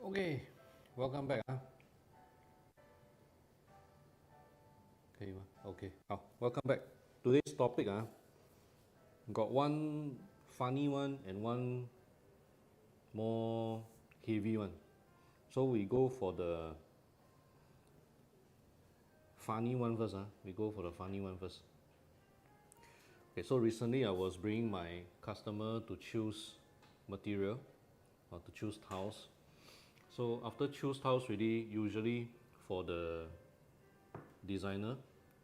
Okay, welcome back. Okay. Welcome back. Today's topic got one funny one and one more heavy one. So we go for the funny one first. We go for the funny one first. Okay, so recently I was bringing my customer to choose material or to choose tiles. So after choose tiles already, usually for the designer,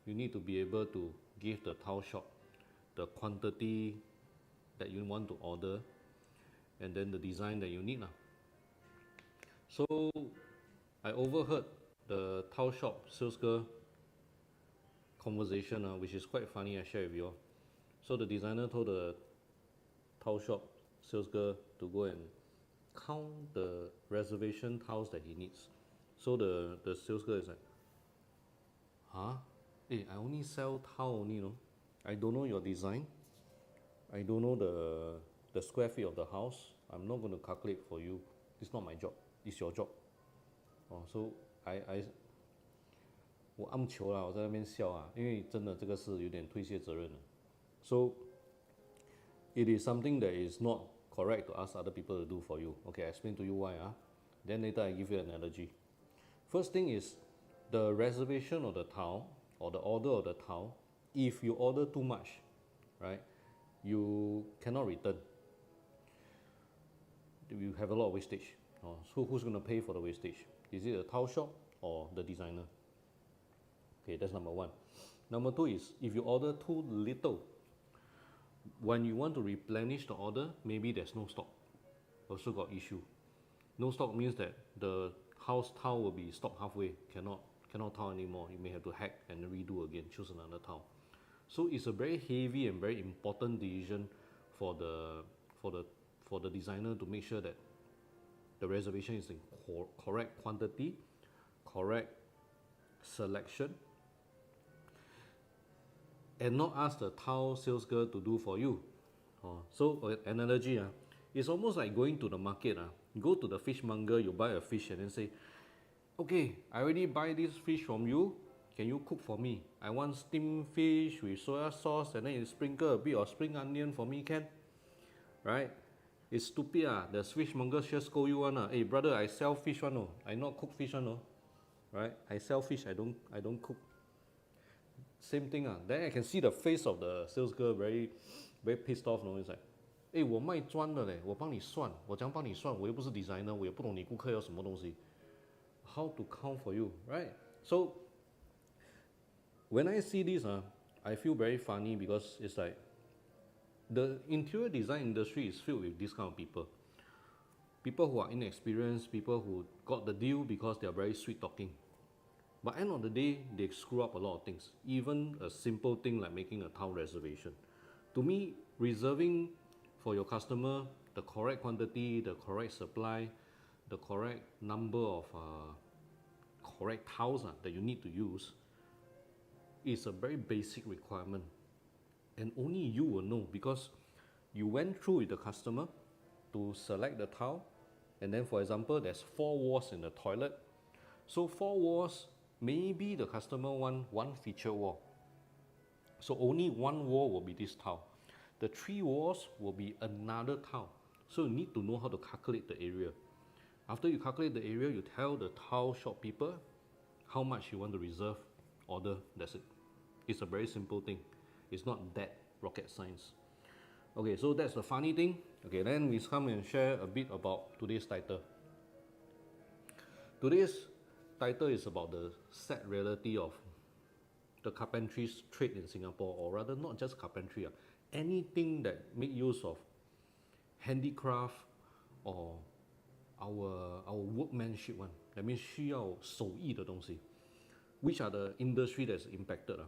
you need to be able to give the tile shop the quantity that you want to order and then the design that you need. So I overheard the tile shop sales girl conversation, which is quite funny. I share with you all. So the designer told the tile shop sales girl to go and count the reservation tiles that he needs. So the sales girl is like, huh? Hey, I only sell tile only, you know. I don't know your design. I don't know the square feet of the house. I'm not going to calculate for you. It's not my job. It's your job. So我暗求啦，我在那边笑啊，因为真的这个是有点推卸责任的。So it is something that is not correct to ask other people to do for you. Okay, I explain to you why. Then later I give you an analogy. First thing is the reservation of the tile or the order of the tile. If you order too much, right, you cannot return. You have a lot of wastage. So who's going to pay for the wastage? Is it the tile shop or the designer? Okay, that's number one. Number two is if you order too little, when you want to replenish the order, maybe there's no stock. Also got issue. No stock means that the house tile will be stopped halfway. Cannot tile anymore. You may have to hack and redo again. Choose another tile. So it's a very heavy and very important decision for the designer to make sure that the reservation is in correct quantity, correct selection, and not ask the tile sales girl to do for you. So analogy, it's almost like going to the market. You go to the fishmonger, you buy a fish and then say, okay, I already buy this fish from you. Can you cook for me? I want steamed fish with soya sauce and then you sprinkle a bit of spring onion for me, can? Right? It's stupid. The fishmonger just scold you one. Hey brother, I sell fish one. No. I not cook fish one. No. Right? I sell fish. I don't cook. Same thing. Then I can see the face of the sales girl very pissed off. No, it's like, 哎，我卖砖的嘞，我帮你算，我怎样帮你算？我又不是 designer，我也不懂你顾客要什么东西。How to count for you, right? So when I see this, I feel very funny because it's like the interior design industry is filled with this kind of people. People who are inexperienced, people who got the deal because they are very sweet talking. But end of the day, they screw up a lot of things. Even a simple thing like making a tile reservation. To me, reserving for your customer the correct quantity, the correct supply, the correct number of correct tiles that you need to use is a very basic requirement. And only you will know because you went through with the customer to select the tile. And then, for example, there's 4 walls in the toilet. So 4 walls, maybe the customer want 1 feature wall. So only 1 wall will be this tile. The 3 walls will be another tile. So you need to know how to calculate the area. After you calculate the area, you tell the tile shop people how much you want to reserve, order, that's it. It's a very simple thing. It's not that rocket science. Okay, so that's the funny thing. Okay, then we come and share a bit about today's title. Today's title is about the sad reality of the carpentry trade in Singapore, or rather not just carpentry, anything that make use of handicraft or our workmanship one. That means 需要手艺的东西. Which are the industry that's impacted?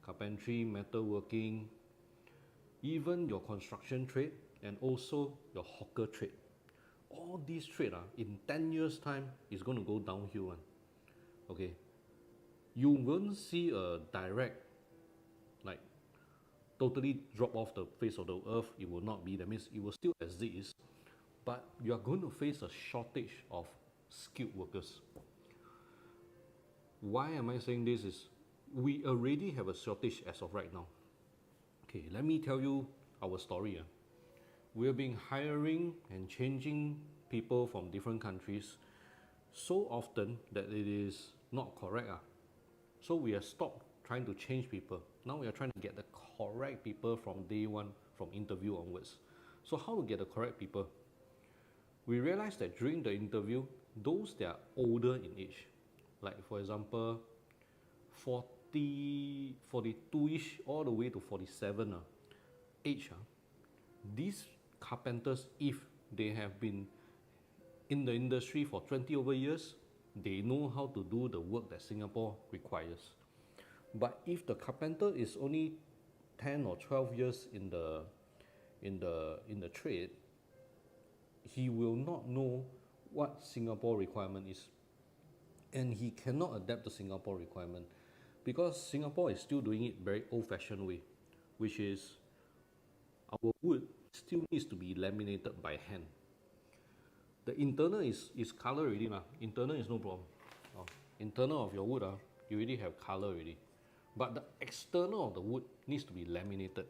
Carpentry, metalworking, even your construction trade, and also your hawker trade. All these trade in 10 years time is going to go downhill one. Okay, you won't see a direct like totally drop off the face of the earth. It will not be. That means it will still exist, but you are going to face a shortage of skilled workers. Why am I saying this is, we already have a shortage as of right now. Okay, let me tell you our story. We have been hiring and changing people from different countries so often that it is not correct. So we have stopped trying to change people. Now we are trying to get the correct people from day one, from interview onwards. So how to get the correct people? We realized that during the interview, those that are older in age, like for example, 40, 42-ish all the way to 47 age, these carpenters, if they have been in the industry for 20 over years, they know how to do the work that Singapore requires. But if the carpenter is only 10 or 12 years in the trade, he will not know what Singapore requirement is, and he cannot adapt to Singapore requirement because Singapore is still doing it very old-fashioned way, which is our wood still needs to be laminated by hand. The internal is color already. Internal is no problem. Internal of your wood, you already have color already. But the external of the wood needs to be laminated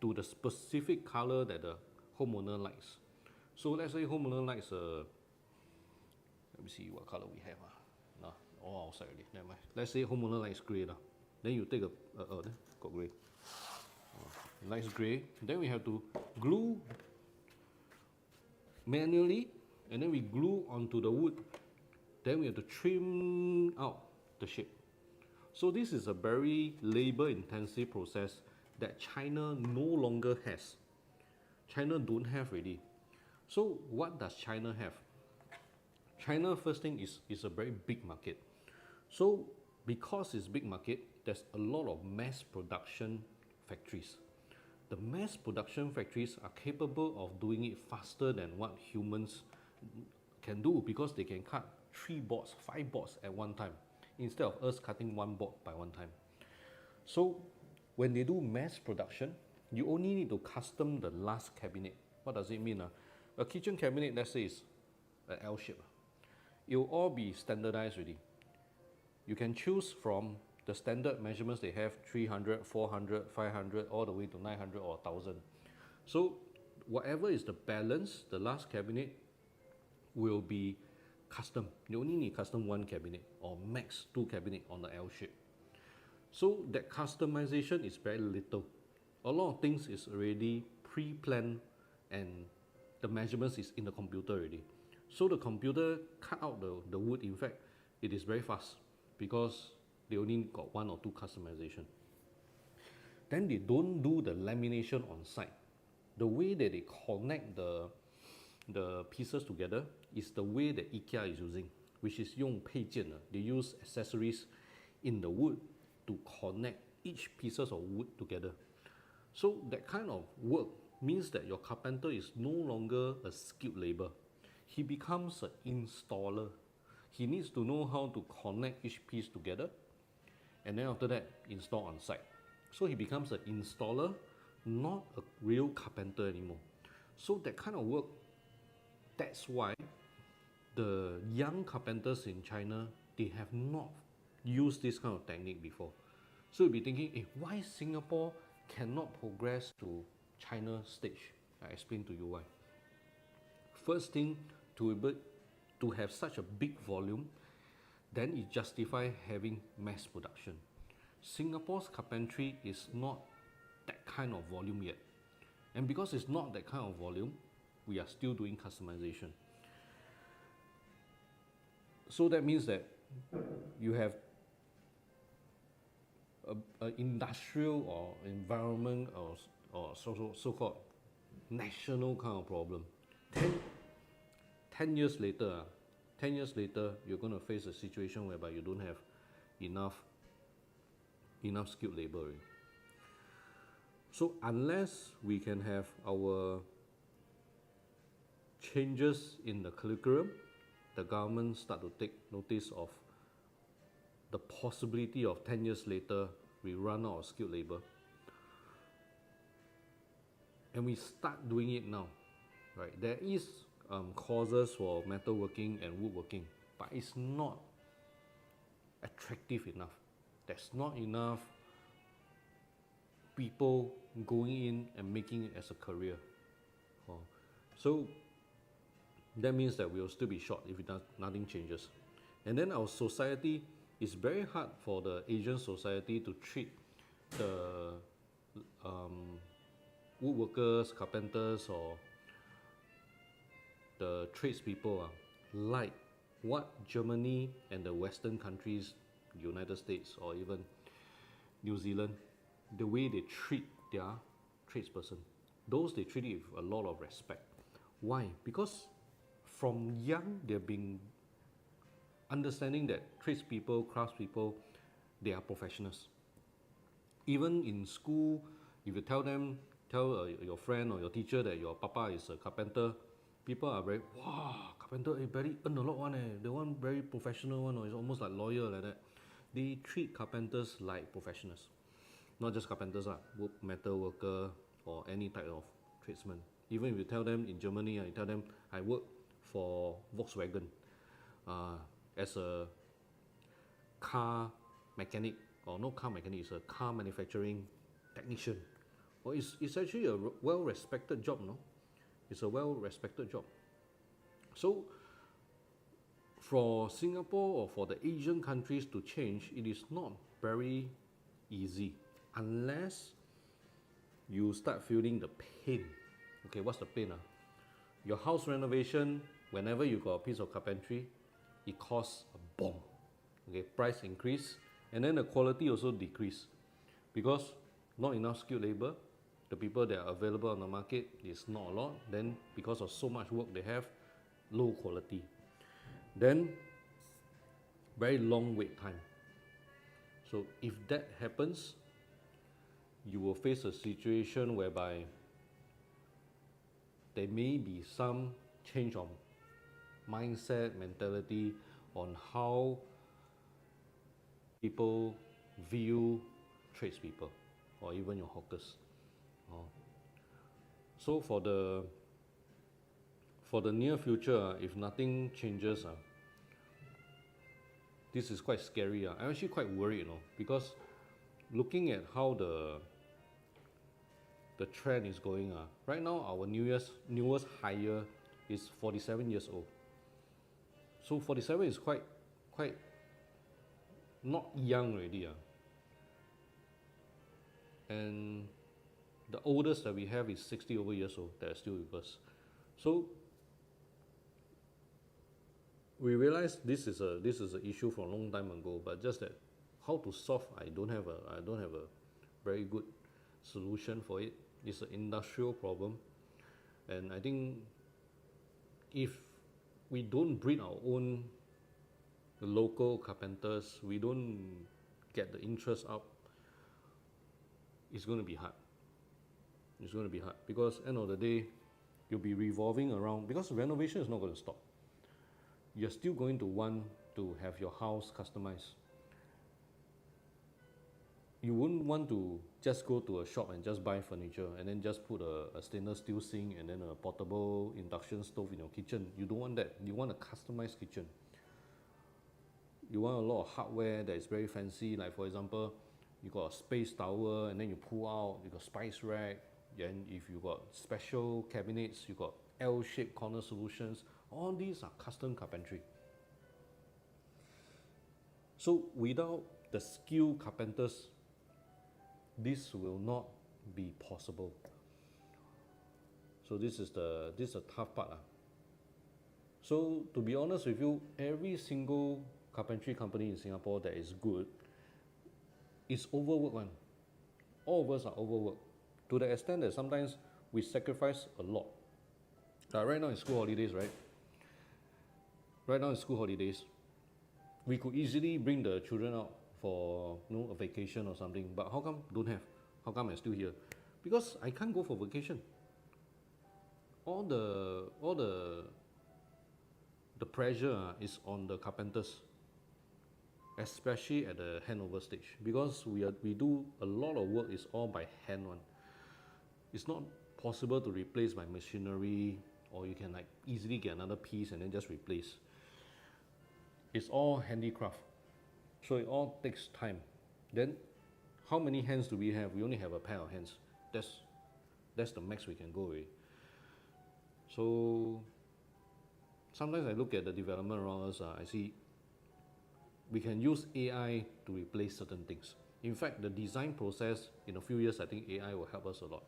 to the specific color that the homeowner likes. So let's say homeowner likes let me see what color we have. No, all outside already. Never mind. Let's say homeowner likes grey. Then you take got grey. Likes grey. Then we have to glue manually, and then we glue onto the wood. Then we have to trim out the shape. So this is a very labor-intensive process that China no longer has. China don't have really. So what does China have? China, first thing, is a very big market. So because it's big market, there's a lot of mass production factories. The mass production factories are capable of doing it faster than what humans can do because they can cut 3 boards, 5 boards at one time instead of us cutting 1 board by one time. So when they do mass production, you only need to custom the last cabinet. What does it mean? A kitchen cabinet, let's say, is an L shape. It will all be standardized already. You can choose from the standard measurements they have, 300, 400, 500, all the way to 900 or 1000. So whatever is the balance, the last cabinet will be custom. You only need custom 1 cabinet or max 2 cabinet on the L shape. So that customization is very little. A lot of things is already pre-planned and the measurements is in the computer already. So the computer cut out the wood. In fact, it is very fast because they only got 1 or 2 customization. Then they don't do the lamination on site. The way that they connect the pieces together is the way that IKEA is using, which is 用配件. They use accessories in the wood to connect each pieces of wood together. So that kind of work means that your carpenter is no longer a skilled labor. He becomes an installer. He needs to know how to connect each piece together and then after that install on site. So he becomes an installer, not a real carpenter anymore. So that kind of work, that's why the young carpenters in China, they have not used this kind of technique before. So you'll be thinking, why Singapore cannot progress to China stage? I explain to you why. First thing, to have such a big volume, then it justifies having mass production. Singapore's carpentry is not that kind of volume yet. And because it's not that kind of volume, we are still doing customization. So that means that you have an industrial or environment or so-called national kind of problem. 10 years later, you're going to face a situation whereby you don't have enough skilled labor. So unless we can have our changes in the curriculum, the government start to take notice of the possibility of 10 years later we run out of skilled labor, and we start doing it now, right? There is courses for metalworking and woodworking, but it's not attractive enough. There's not enough people going in and making it as a career. So that means that we'll still be short if nothing changes. And then our society, is very hard for the Asian society to treat the woodworkers, carpenters, or the tradespeople like what Germany and the Western countries, United States or even New Zealand, the way they treat their tradesperson. Those they treat it with a lot of respect. Why? Because from young they've been understanding that tradespeople, craftspeople, they are professionals. Even in school, if you tell your friend or your teacher that your papa is a carpenter, people are very, wow, carpenter, very earn a lot one the one very professional one, or it's almost like lawyer like that. They treat carpenters like professionals. Not just carpenters, metal worker or any type of tradesman. Even if you tell them in Germany, you tell them, I work for Volkswagen as a car mechanic, or no car mechanic, it's a car manufacturing technician. Well, it's actually a well-respected job, no? It's a well-respected job. So for Singapore or for the Asian countries to change, it is not very easy unless you start feeling the pain. Okay, what's the pain? Your house renovation, whenever you got a piece of carpentry, it costs a bomb. Okay, price increase, and then the quality also decrease because not enough skilled labor. The people that are available on the market is not a lot. Then because of so much work they have, low quality. Then very long wait time. So if that happens, you will face a situation whereby there may be some change of mindset, mentality on how people view tradespeople or even your hawkers. So for the near future, if nothing changes, this is quite scary. I'm actually quite worried, because looking at how the trend is going, right now our newest hire is 47 years old. So 47 is quite not young already. And the oldest that we have is 60 over years old that are still with us. So we realize this is an issue from a long time ago, but just that how to solve, I don't have a very good solution for it. It's an industrial problem, and I think if we don't breed our own local carpenters, we don't get the interest up, it's going to be hard. It's going to be hard because end of the day, you'll be revolving around, because renovation is not going to stop. You're still going to want to have your house customized. You wouldn't want to just go to a shop and just buy furniture and then just put a stainless steel sink and then a portable induction stove in your kitchen. You don't want that. You want a customized kitchen. You want a lot of hardware that is very fancy, like for example, you got a space tower and then you pull out, you got spice rack, then if you got special cabinets, you got L-shaped corner solutions. All these are custom carpentry. So without the skilled carpenters, this will not be possible. So this is the tough part. So to be honest with you, every single carpentry company in Singapore that is good is overworked one. All of us are overworked to the extent that sometimes we sacrifice a lot. Right now in school holidays, right? Right now in school holidays, we could easily bring the children out for a vacation or something, but how come don't have? How come I'm still here? Because I can't go for vacation. All the pressure is on the carpenters, especially at the handover stage, because we do a lot of work is all by hand one. It's not possible to replace by machinery or you can like easily get another piece and then just replace. It's all handicraft, so it all takes time. Then how many hands do we have? We only have a pair of hands. That's the max we can go with. So sometimes I look at the development around us, I see we can use AI to replace certain things. In fact, the design process, in a few years, I think AI will help us a lot.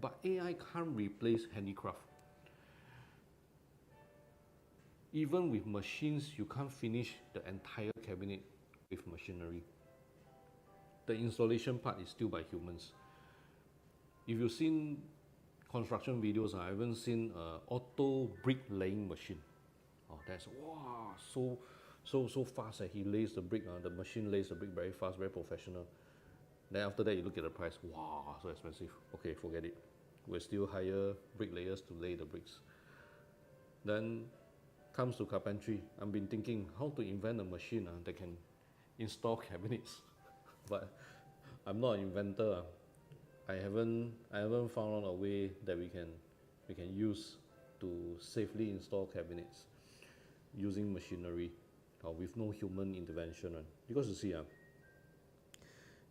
But AI can't replace handicraft. Even with machines, you can't finish the entire cabinet with machinery. The installation part is still by humans. If you've seen construction videos, I haven't seen an auto brick laying machine. Oh, that's wow, so fast. He lays the brick. The machine lays the brick very fast, very professional. Then after that, you look at the price. Wow, so expensive. Okay, forget it. We'll still hire bricklayers to lay the bricks. Then comes to carpentry. I've been thinking how to invent a machine that can install cabinets, but I'm not an inventor. I haven't found out a way that we can use to safely install cabinets using machinery with no human intervention. Because you see,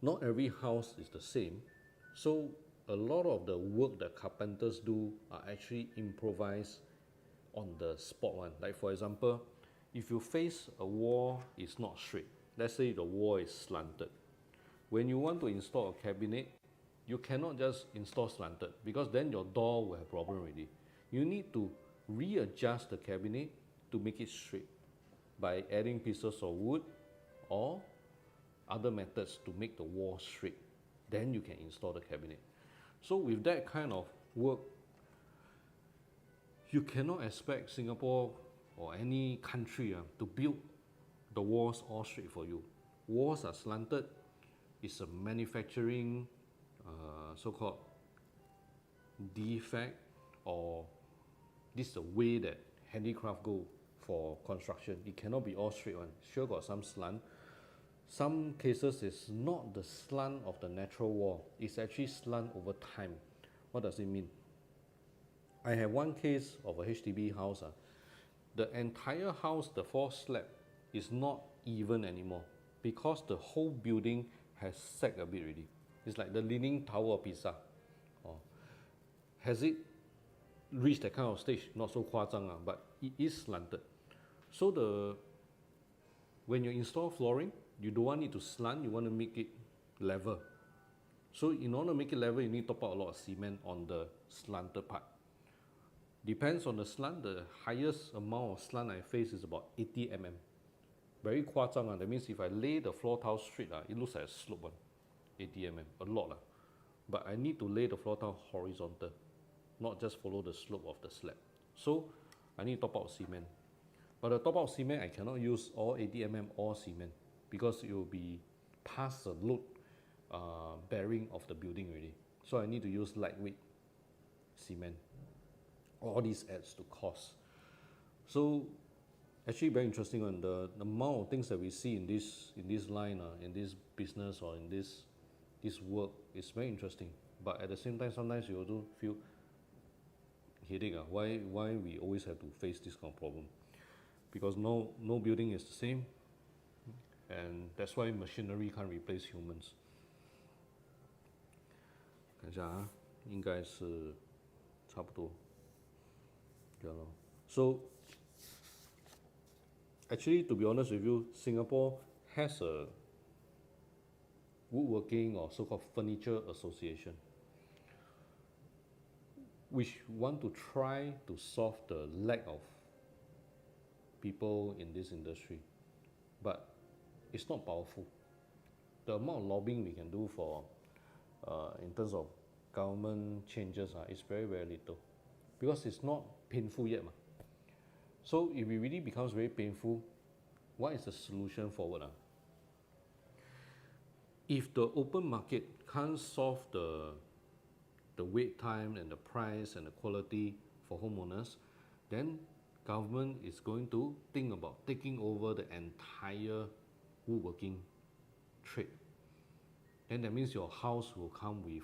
not every house is the same, so a lot of the work that carpenters do are actually improvised on the spot one. Like for example, if you face a wall, it's not straight. Let's say the wall is slanted. When you want to install a cabinet, you cannot just install slanted because then your door will have problem already. You need to readjust the cabinet to make it straight by adding pieces of wood or other methods to make the wall straight. Then you can install the cabinet. So with that kind of work, you cannot expect Singapore or any country to build the walls all straight for you. Walls are slanted. It's a manufacturing so-called defect, or this is the way that handicraft go for construction. It cannot be all straight one. Sure got some slant. Some cases it's not the slant of the natural wall. It's actually slant over time. What does it mean? I have one case of a HDB house. The entire house, the floor slab, is not even anymore because the whole building has sagged a bit already. It's like the Leaning Tower of Pisa. Has it reached that kind of stage? Not so 夸张, but it is slanted. So when you install flooring, you don't want it to slant, you want to make it level. So in order to make it level, you need to top out a lot of cement on the slanted part. Depends on the slant. The highest amount of slant I face is about 80 mm. Very 夸张, that means if I lay the floor tile straight, it looks like a slope one. 80 mm, a lot. But I need to lay the floor tile horizontal, not just follow the slope of the slab. So I need to top out cement. But the top out cement, I cannot use all 80 mm or cement because it will be past the load bearing of the building already. So I need to use lightweight cement. All this adds to cost. So actually very interesting on the amount of things that we see in this line, in this business or in this work is very interesting. But at the same time, sometimes you also feel headache. Why we always have to face this kind of problem? Because no building is the same, and that's why machinery can't replace humans. 看一下应该是差不多。So actually, to be honest with you, Singapore has a woodworking or so-called furniture association, which want to try to solve the lack of people in this industry, but it's not powerful. The amount of lobbying we can do for in terms of government changes is very, very little because it's not painful yet. So if it really becomes very painful, what is the solution forward? If the open market can't solve the wait time and the price and the quality for homeowners, then government is going to think about taking over the entire woodworking trade. Then that means your house will come with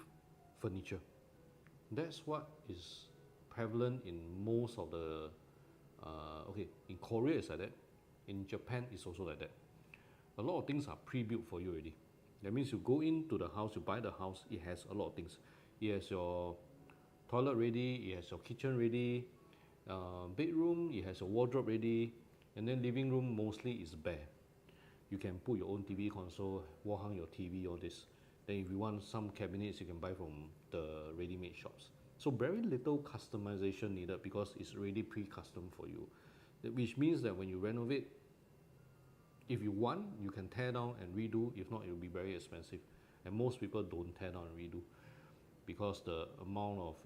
furniture. That's what is prevalent in most of the, okay, in Korea it's like that, in Japan it's also like that. A lot of things are pre-built for you already. That means you go into the house, you buy the house, it has a lot of things. It has your toilet ready, it has your kitchen ready, bedroom, it has your wardrobe ready, and then living room mostly is bare. You can put your own TV console, wall hang your TV, all this. Then if you want some cabinets, you can buy from the ready-made shops. So very little customization needed because it's already pre-custom for you. Which means that when you renovate, if you want, you can tear down and redo. If not, it will be very expensive. And most people don't tear down and redo because the amount of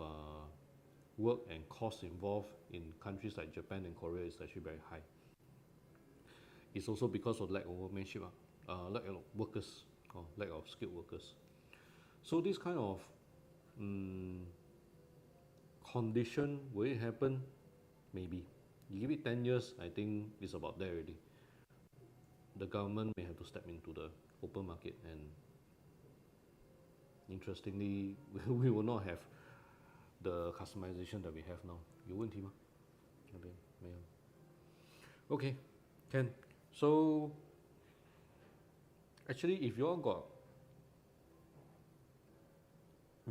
work and cost involved in countries like Japan and Korea is actually very high. It's also because of lack of workmanship, lack of workers, or lack of skilled workers. So this kind of condition, will it happen? Maybe. You give it 10 years, I think it's about there already. The government may have to step into the open market, and interestingly, we will not have the customization that we have now. 有问题吗？那边没有。Okay, can. So actually, if you all got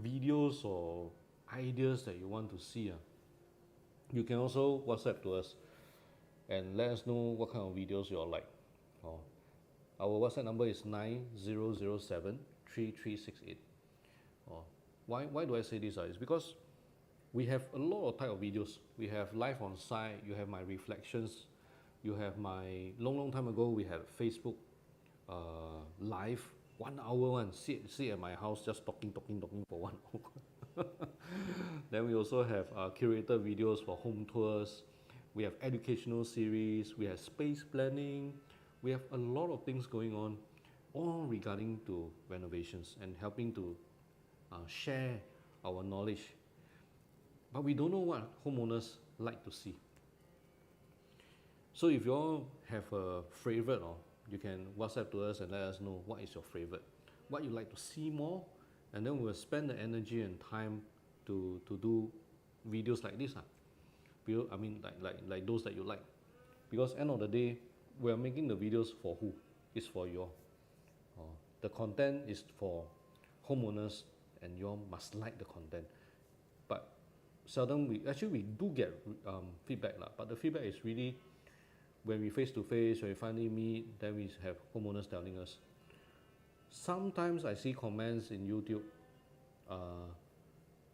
videos or ideas that you want to see, you can also WhatsApp to us and let us know what kind of videos you all like. Our WhatsApp number is 90073368. Why do I say this? It's because we have a lot of type of videos. We have live on site, you have my reflections, you have my long time ago we had Facebook live 1 hour one, sit at my house just talking for 1 hour. Then we also have curated videos for home tours. We have educational series, we have space planning, we have a lot of things going on, all regarding to renovations and helping to share our knowledge. But we don't know what homeowners like to see. So if you all have a favorite, you can WhatsApp to us and let us know what is your favorite, what you like to see more, and then we'll spend the energy and time to do videos like this. I mean like those that you like. Because end of the day, we are making the videos for who? It's for you all. The content is for homeowners and you all must like the content. But seldom we do get feedback, but the feedback is really when we face to face, when we finally meet, then we have homeowners telling us. Sometimes I see comments in YouTube,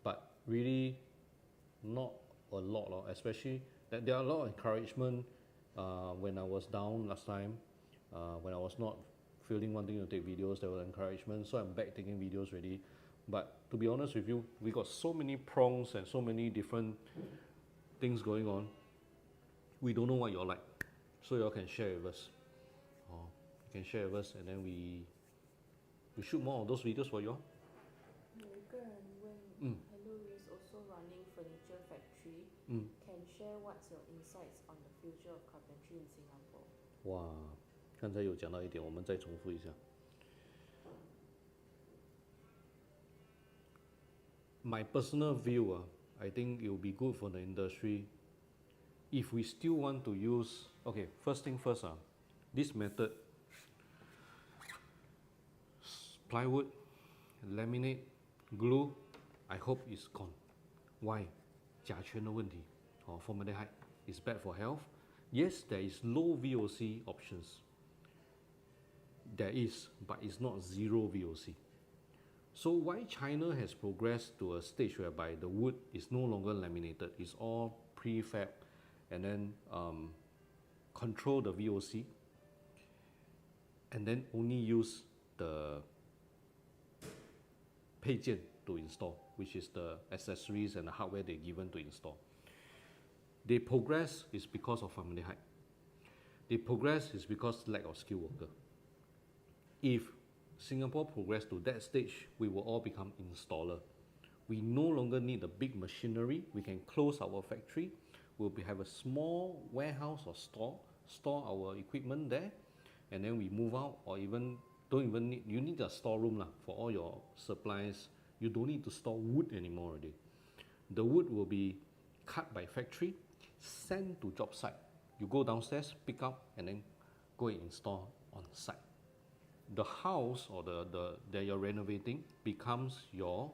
but really not a lot, especially that there are a lot of encouragement when I was down last time, when I was not feeling wanting to take videos, there was encouragement, so I'm back taking videos already. But to be honest with you, we got so many prongs and so many different things going on, we don't know what you all like. So you all can share with us. You can share with us and then we shoot more of those videos for you all. 有一个人问 Hello is also running furniture factory. Can share what's your insights on the future of carpentry in Singapore? 哇，刚才有讲到一点，我们再重复一下。My personal view, I think it will be good for the industry if we still want to use, okay, first thing first, this method, plywood, laminate, glue, I hope it's gone. Why? 甲醛的问题, formaldehyde is bad for health. Yes, there is low VOC options. There is, but it's not zero VOC. So why China has progressed to a stage whereby the wood is no longer laminated, it's all prefab, and then control the VOC, and then only use the 配件 to install, which is the accessories and the hardware they're given to install. They progress is because of formaldehyde. They progress is because lack of skilled worker. If Singapore progress to that stage, we will all become installer. We no longer need a big machinery. We can close our factory. We'll have a small warehouse or store our equipment there, and then we move out, or even don't even need, you need a storeroom for all your supplies. You don't need to store wood anymore already. The wood will be cut by factory, send to job site. You go downstairs, pick up, and then go and install on site. The house or the that you're renovating becomes your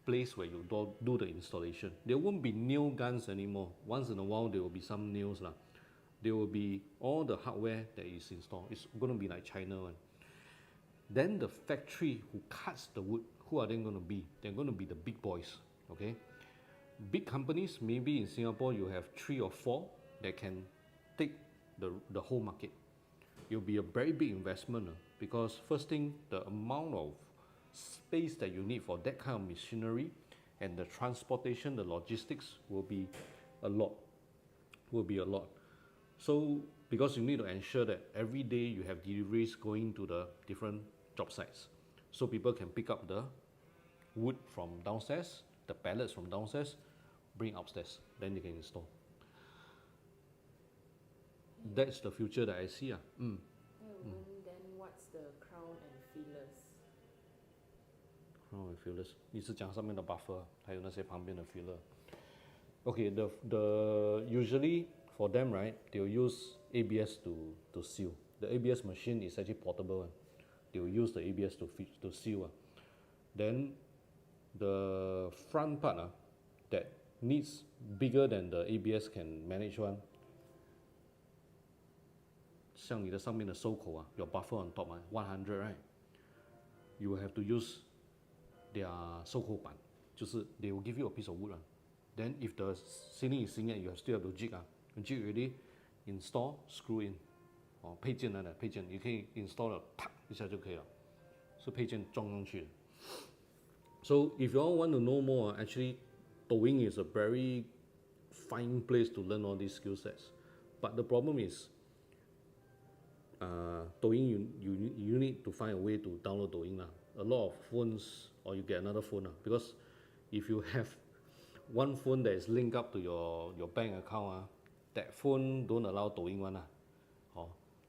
place where you do the installation. There won't be nail guns anymore. Once in a while, there will be some nails lah. There will be all the hardware that is installed. It's going to be like China one. Then the factory who cuts the wood, who are they going to be? They're going to be the big boys, okay? Big companies, maybe in Singapore you have 3 or 4 that can take the whole market. It will be a very big investment because first thing, the amount of space that you need for that kind of machinery and the transportation, the logistics will be a lot. So because you need to ensure that every day you have deliveries going to the different job sites. So people can pick up the wood from downstairs, the pallets from downstairs, bring upstairs, then they can install. That's the future that I see. Then what's the crown and fillers? Crown and fillers. 你是讲上面的 buffer， 还有那些旁边的 filler. Okay, the usually for them, right, they'll use ABS to seal. The ABS machine is actually portable one. They'll use the ABS to seal. Then the front part that needs bigger than the ABS can manage one. 像你的上面的收口your buffer on top 100 right? You will have to use their 收口板，就是 they will give you a piece of wood. Then if the ceiling is sinking, you still have to jig. Jig already, install, screw in. 配件来的配件，你可以 install 了，啪一下就可以了，是配件装上去的。So if you all want to know more, actually, Douyin is a very fine place to learn all these skill sets. But the problem is, Douyin, you need to find a way to download Douyin. A lot of phones, or you get another phone. Because if you have one phone that is linked up to your bank account, that phone don't allow Douyin one.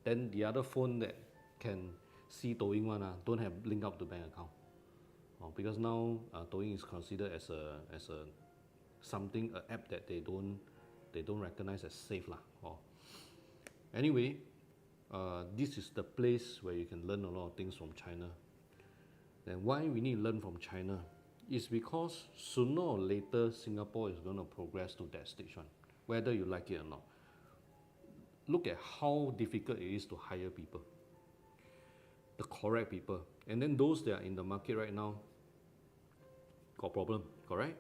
Then the other phone that can see Douyin one don't have link up to bank account. Because now Douyin is considered as a something, an app that they don't recognize as safe lah. Anyway, this is the place where you can learn a lot of things from China. Then why we need to learn from China is because sooner or later Singapore is going to progress to that stage one, whether you like it or not. Look at how difficult it is to hire people, the correct people, and then those that are in the market right now got problem, correct?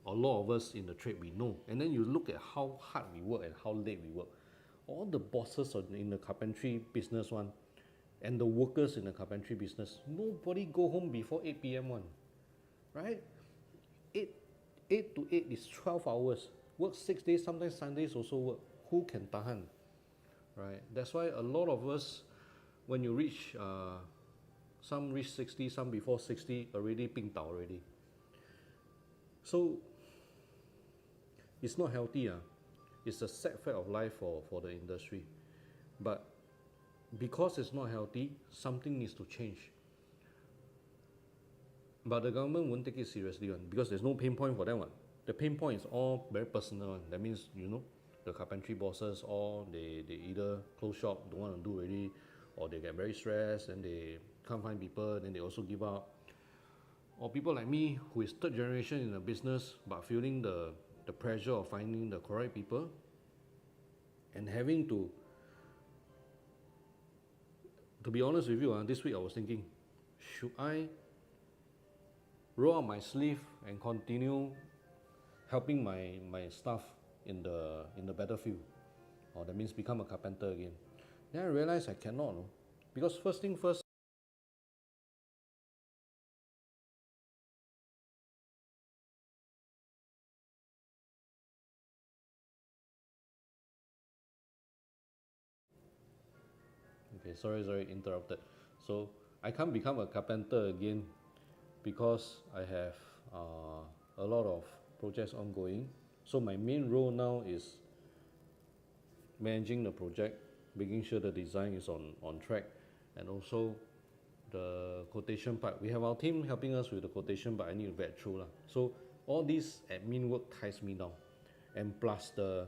A lot of us in the trade we know, and then you look at how hard we work and how late we work. All the bosses in the carpentry business one, and the workers in the carpentry business, nobody go home before 8 p.m. one, right? 8 to 8 is 12 hours. Work 6 days, sometimes Sundays also work. Who can tahan? Right? That's why a lot of us, when you reach, some reach 60, some before 60, already 病倒 already. So it's not healthy. It's a sad fact of life for the industry. But because it's not healthy, something needs to change. But the government won't take it seriously because there's no pain point for that one. The pain point is all very personal. That means, the carpentry bosses, or they either close shop, don't want to do already, or they get very stressed and they can't find people, then they also give up. Or people like me who is third generation in the business but feeling the pressure of finding the correct people and having to be honest with you, this week I was thinking, should I roll up my sleeve and continue helping my staff in the battlefield, or that means become a carpenter again? Then I realized I cannot, because first thing first, okay, sorry, interrupted. So I can't become a carpenter again because I have a lot of projects ongoing. So my main role now is managing the project, making sure the design is on track, and also the quotation part. We have our team helping us with the quotation, but I need to vet through. So all this admin work ties me down. and plus the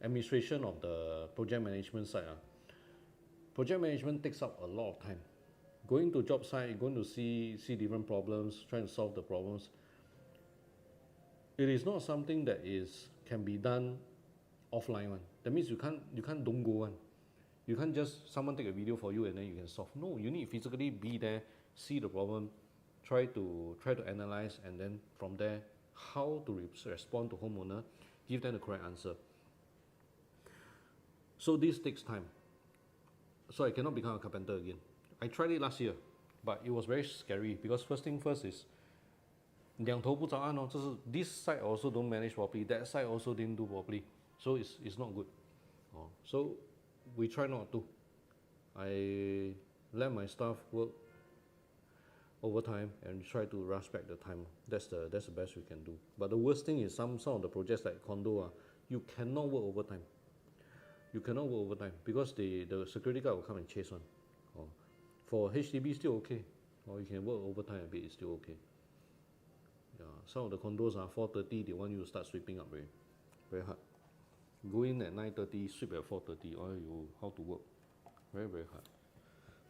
administration of the project management side. Project management takes up a lot of time. Going to job site, going to see different problems, trying to solve the problems. It is not something that can be done offline one. That means you can't don't go one. You can't just someone take a video for you and then you can solve. No, you need to physically be there, see the problem, try to analyze, and then from there how to respond to homeowner, give them the correct answer. So this takes time. So I cannot become a carpenter again. I tried it last year, but it was very scary because first thing first is 两头不着岸哦，就是 this side also don't manage properly, that side also didn't do properly, so it's not good. So we try not to. I let my staff work overtime and try to rush back the time. That's the best we can do. But the worst thing is some of the projects like condo, you cannot work overtime. You cannot work overtime because the security guard will come and chase one. For HDB still okay, or you can work overtime a bit, it's still okay. Yeah, some of the condos are 4:30, they want you to start sweeping up already. Very hard. Go in at 9:30, sweep at 4:30. Oh, you how to work? Very hard.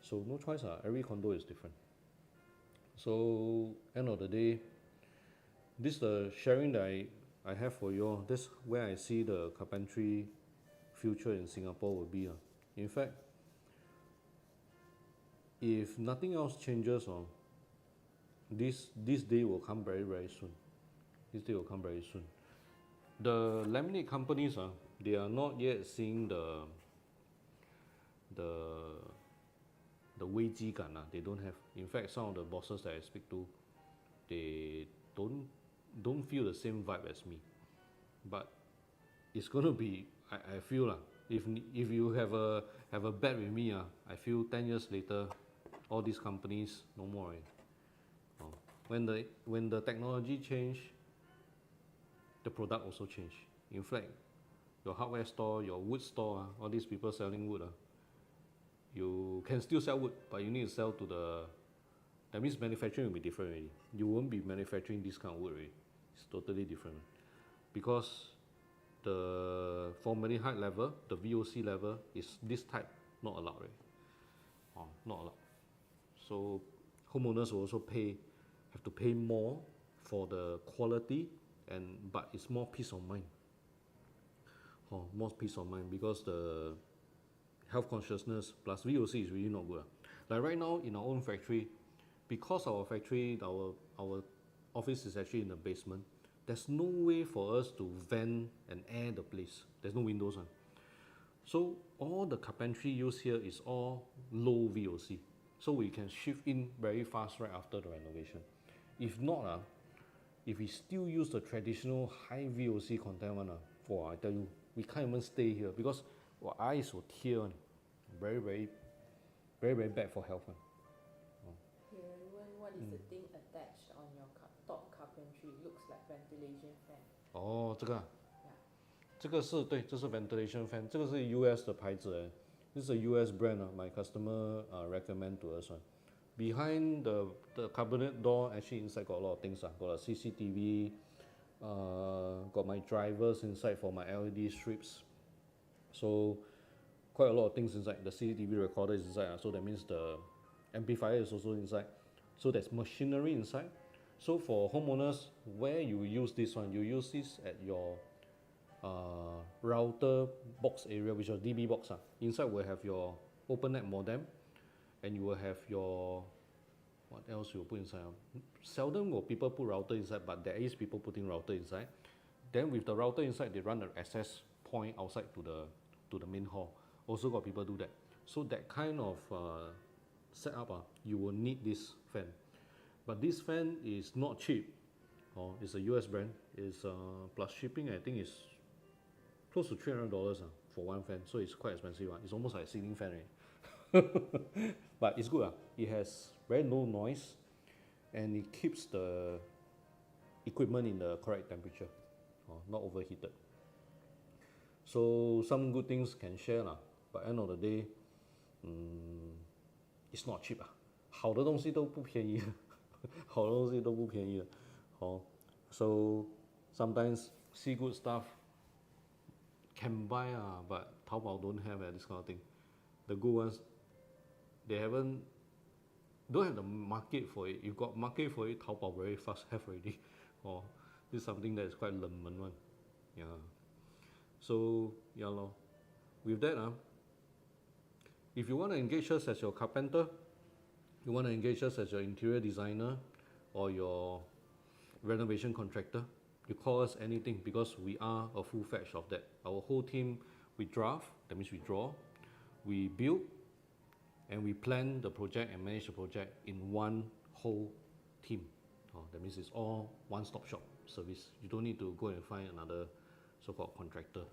So no choice. Every condo is different. So end of the day, this the sharing that I have for you all. This where I see the carpentry future in Singapore will be. In fact, if nothing else changes, this day will come very soon. This day will come very soon. The laminate companies, they are not yet seeing the 危机感. They don't have. In fact, some of the bosses that I speak to, they don't feel the same vibe as me. But it's gonna be. I feel if you have a bet with me, I feel 10 years later, all these companies no more. When the technology change, the product also change. In fact, your hardware store, your wood store, all these people selling wood, you can still sell wood, but you need to sell to the. That means manufacturing will be different already. You won't be manufacturing this kind of wood already. It's totally different, because the formaldehyde level, the VOC level is this type, not allowed already. Not allowed. So homeowners will also have to pay more for the quality, but it's more peace of mind. More peace of mind because the health consciousness plus VOC is really not good. Like right now in our own factory, because our factory, our office is actually in the basement, there's no way for us to vent and air the place. There's no windows. So all the carpentry used here is all low VOC. So we can shift in very fast right after the renovation. If not, if we still use the traditional high VOC content one, I tell you, we can't even stay here because our eyes will tear. Very bad for health. What is the thing attached on your top carpentry? Looks like ventilation fan. 这个 Yeah. 这个是对，这是 ventilation fan， 这个是 US 的牌子，This is a US brand. My customer recommend to us one. Behind the cabinet door, actually inside got a lot of things. Got a CCTV, got my drivers inside for my LED strips. So quite a lot of things inside. The CCTV recorder is inside. So that means the amplifier is also inside. So there's machinery inside. So for homeowners, where you use this one, you use this at your router box area, which is DB box. Inside will have your OpenNet modem, and you will have your, what else you put inside? Seldom will people put router inside, but there is people putting router inside. Then with the router inside, they run the access point outside to the main hall. Also got people do that. So that kind of setup, you will need this fan. But this fan is not cheap. It's a US brand. It's plus shipping, I think is close to $300 for one fan. So it's quite expensive. It's almost like a ceiling fan, right? But it's good. It has very low noise, and it keeps the equipment in the correct temperature, not overheated. So some good things can share, but end of the day, it's not cheap. 好的东西都不便宜，好的东西都不便宜。So sometimes see good stuff, can buy, but Taobao don't have this kind of thing. The good ones, they don't have the market for it. You got market for it, Taobao very fast have already. Or this is something that is quite 冷门 one. Yeah. So yeah lor. With that, if you want to engage us as your carpenter, you want to engage us as your interior designer or your renovation contractor, you call us anything because we are a full-fledged of that. Our whole team, we draft, that means we draw, we build, and we plan the project and manage the project in one whole team. That means it's all one-stop shop service. You don't need to go and find another so-called contractor.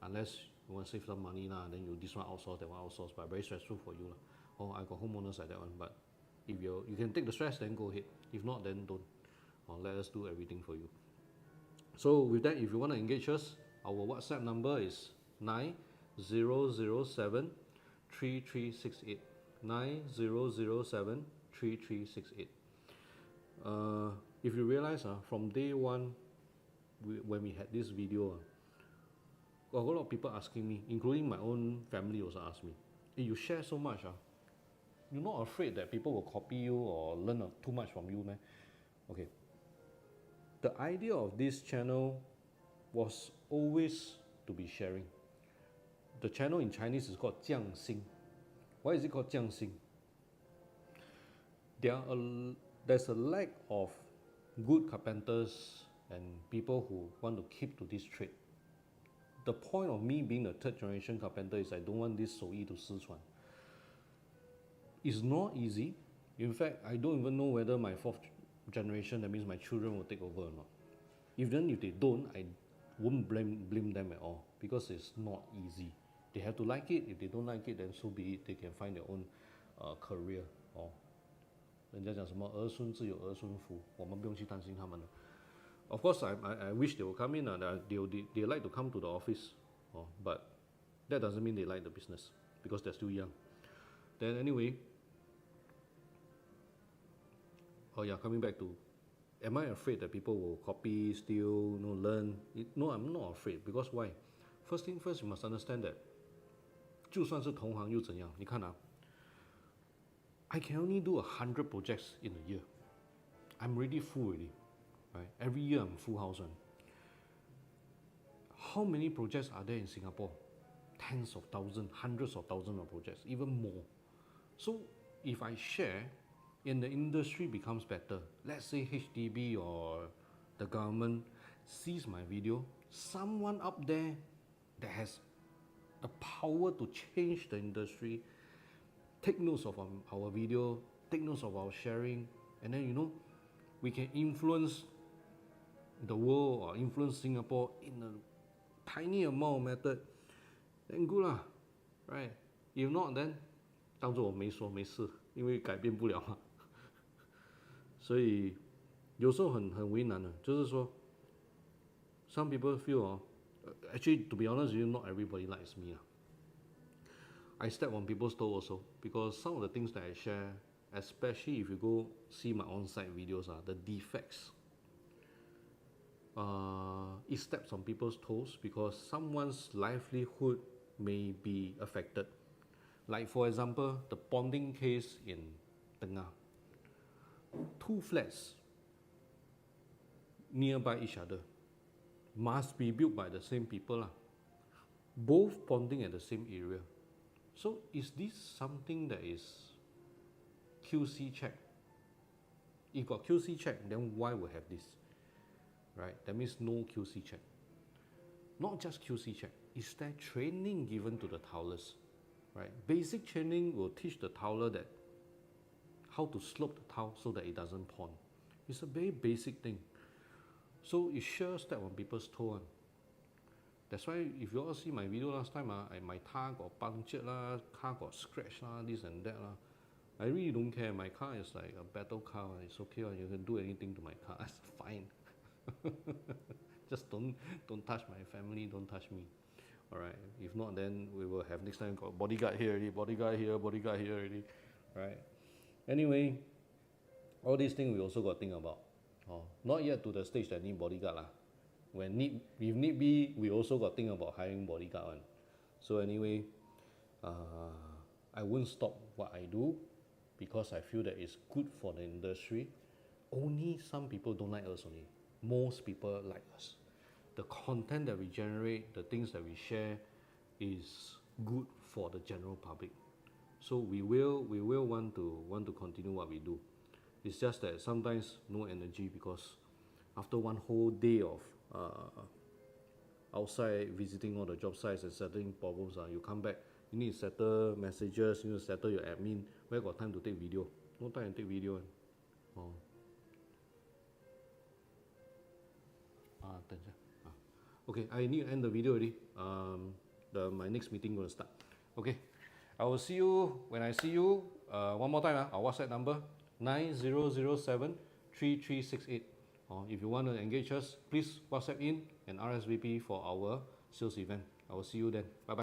Unless you want to save some money, then you this one outsource, that one outsource, but very stressful for you. I got homeowners like that one, but if you can take the stress, then go ahead. If not, then don't. Let us do everything for you. So with that, if you want to engage us, our WhatsApp number is 9007 3368. 9007 3368. If you realize, from day one, when we had this video, a lot of people asking me, including my own family also ask me, hey, you share so much, you're not afraid that people will copy you or learn too much from you, man? Okay. The idea of this channel was always to be sharing. The channel in Chinese is called 匠心. Why is it called 匠心? There's a lack of good carpenters and people who want to keep to this trade. The point of me being a third generation carpenter is I don't want this 手艺 to 失传. It's not easy. In fact, I don't even know whether my fourth generation, that means my children, will take over or not. Even if they don't, I won't blame them at all because it's not easy. They have to like it. If they don't like it, then so be it. They can find their own career. 人家讲什么儿孙自有儿孙福，我们不用去担心他们了。Of course, I wish they will come in. They like to come to the office, but that doesn't mean they like the business because they're still young. Then anyway, coming back to, am I afraid that people will copy, steal, learn? No, I'm not afraid because why? First thing first, you must understand that 就算是同行又怎样？你看I can only do 100 projects in a year. I'm already full already. Right? Every year I'm full house one. How many projects are there in Singapore? Tens of thousands, hundreds of thousands of projects, even more. So if I share, and the industry becomes better, let's say HDB or the government sees my video, someone up there that has the power to change the industry, take notes of our video, take notes of our sharing, and then we can influence the world or influence Singapore in a tiny amount of method, then good lah, right? If not, then 当作我没说没事，因为改变不了嘛。所以有时候很为难的，就是说 some people feel actually to be honest with you, not everybody likes me. I step on people's toes also because some of the things that I share, especially if you go see my on-site videos, the defects. It steps on people's toes because someone's livelihood may be affected. Like for example, the bonding case in Tengah. 2 flats nearby each other must be built by the same people, both bonding at the same area. So is this something that is QC check? If got QC check, then why we have this? Right? That means no QC check. Not just QC check. Is there training given to the towelers? Right? Basic training will teach the toweler that how to slope the towel so that it doesn't pawn. It's a very basic thing. So it sure step on people's toe. That's why if you all see my video last time, my car got punctured, car got scratched, this and that. I really don't care. My car is like a battle car. It's okay. You can do anything to my car. It's fine. Just don't touch my family. Don't touch me. All right. If not, then we will have next time got bodyguard here already, bodyguard here already. Right. Anyway, all these things we also got to think about. Not yet to the stage that need bodyguard. if need be, we also got think about hiring bodyguard one. So anyway, I won't stop what I do because I feel that it's good for the industry. Only some people don't like us only. Most people like us. The content that we generate, the things that we share is good for the general public. So we will want to continue what we do. It's just that sometimes no energy because after one whole day of outside visiting all the job sites and settling problems, you come back, you need to settle messages, you need to settle your admin. Where got time to take video? No time to take video. Oh. Okay, I need to end the video already. My next meeting going to start. Okay, I will see you when I see you. One more time, our WhatsApp number 9007-3368. If you want to engage us, please WhatsApp in and RSVP for our sales event. I will see you then. Bye bye.